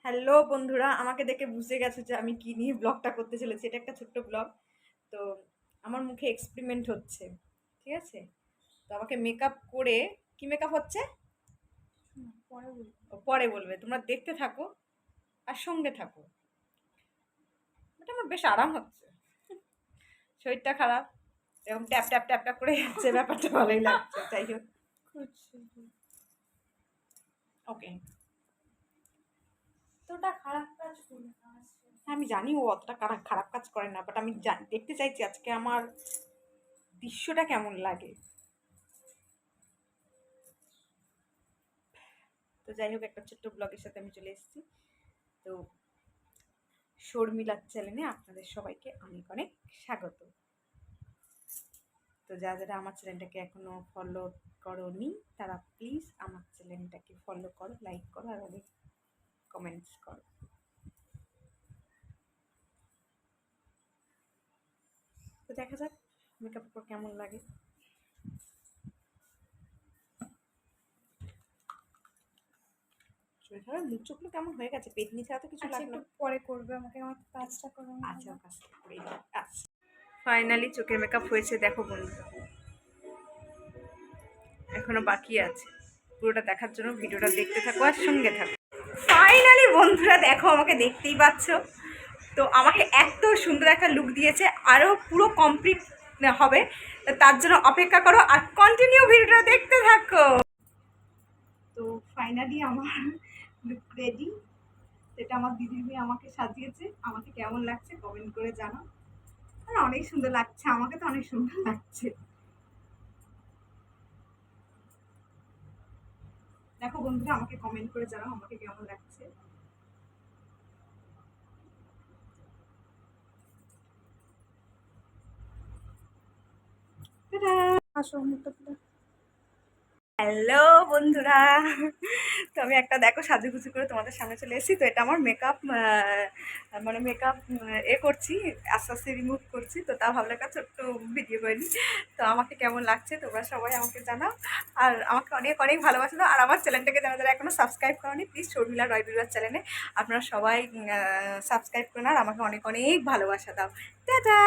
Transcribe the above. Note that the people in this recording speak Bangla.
হ্যালো বন্ধুরা, আমাকে দেখে বুঝে গেছে যে আমি কি নিয়ে ব্লগটা করতে চলেছি। এটা একটা ছোট্ট ব্লগ। তো আমার মুখে এক্সপেরিমেন্ট হচ্ছে, ঠিক আছে? তো আমাকে মেকআপ করে, কি মেকআপ হচ্ছে পরে বলবো। পরে বলবে, তোমরা দেখতে থাকো আর সঙ্গে থাকো। এটা আমার বেশ আরাম হচ্ছে, শরীরটা খারাপ, এরকম ট্যাপ ট্যাপ ট্যাপ ট্যাপ করে যাচ্ছে, ব্যাপারটা ভালোই লাগছে। যাই হোক, ওকে। তোটা খারাপ কাজ করবে না আজকে। হ্যাঁ, আমি জানি ও অতটা খারাপ কাজ করে না, বাট আমি দেখতে চাইছি আজকে আমার দৃশ্যটা কেমন লাগে। তো যাই হোক, একটা ছোট্ট ব্লগের সাথে আমি চলে এসেছি। তো শর্মিলার চ্যানেলে আপনাদের সবাইকে অনেক অনেক স্বাগত। তো যারা আমার চ্যানেলটাকে এখনো ফলো করোনি তারা প্লিজ আমার চ্যানেলটাকে ফলো করো, লাইক করো আর অনেক কমেন্টস করো। তো দেখা যাক মেকআপ পর কেমন লাগে। শরীর খারাপ, মুখ চোখগুলো কেমন হয়ে গেছে, পেটনি ছাড়া তো কিছু আচ্ছা, লাগলো। একটু পরে করবে, আমাকে আমার কাজটা করো। আচ্ছা, কাজটা করে আচ্ছা। ফাইনালি চোখের মেকআপ হয়েছে, দেখো বন্ধু, এখনো বাকি আছে। পুরোটা দেখার জন্য ভিডিওটা দেখতে থাকো আর সঙ্গে থাকো। ফাইনালি বন্ধুরা দেখো, আমাকে দেখতেই পাচ্ছ। তো আমাকে এত সুন্দর একটা লুক দিয়েছে, আরও পুরো কমপ্লিট হবে, তার জন্য অপেক্ষা করো আর কন্টিনিউ ভিডিওটা দেখতে থাকো। তো ফাইনালি আমার লুক রেডি। এটা আমার দিদির মেয়ে আমাকে সাজিয়েছে। আমাকে কেমন লাগছে কমেন্ট করে জানাও। অনেক সুন্দর লাগছে, আমাকে তো অনেক সুন্দর লাগছে। দেখো বন্ধুরা, আমাকে কমেন্ট করে জানাও আমাকে কেমন লাগছে। আসো মুখটা পুরো। হ্যালো বন্ধুরা, তো আমি একটা দেখো সাজুগুজু করে তোমাদের সামনে চলে এসেছি। তো এটা আমার মেকআপ, মানে মেকআপ করছি, আস্তে আস্তে রিমুভ করছি। তো তা ভাবলে একটা ছোট্ট ভিডিও করে নিই। তো আমাকে কেমন লাগছে তোমরা সবাই আমাকে জানাও, আর আমাকে অনেক অনেক ভালোবাসা দাও। আর আমার চ্যানেলটাকে যারা যারা এখনও সাবস্ক্রাইব করোনি প্লিজ শর্মিলা রয় বিরাজ চ্যানেলে আপনারা সবাই সাবস্ক্রাইব করে নাও আর আমাকে অনেক অনেক ভালোবাসা দাও। টাটা।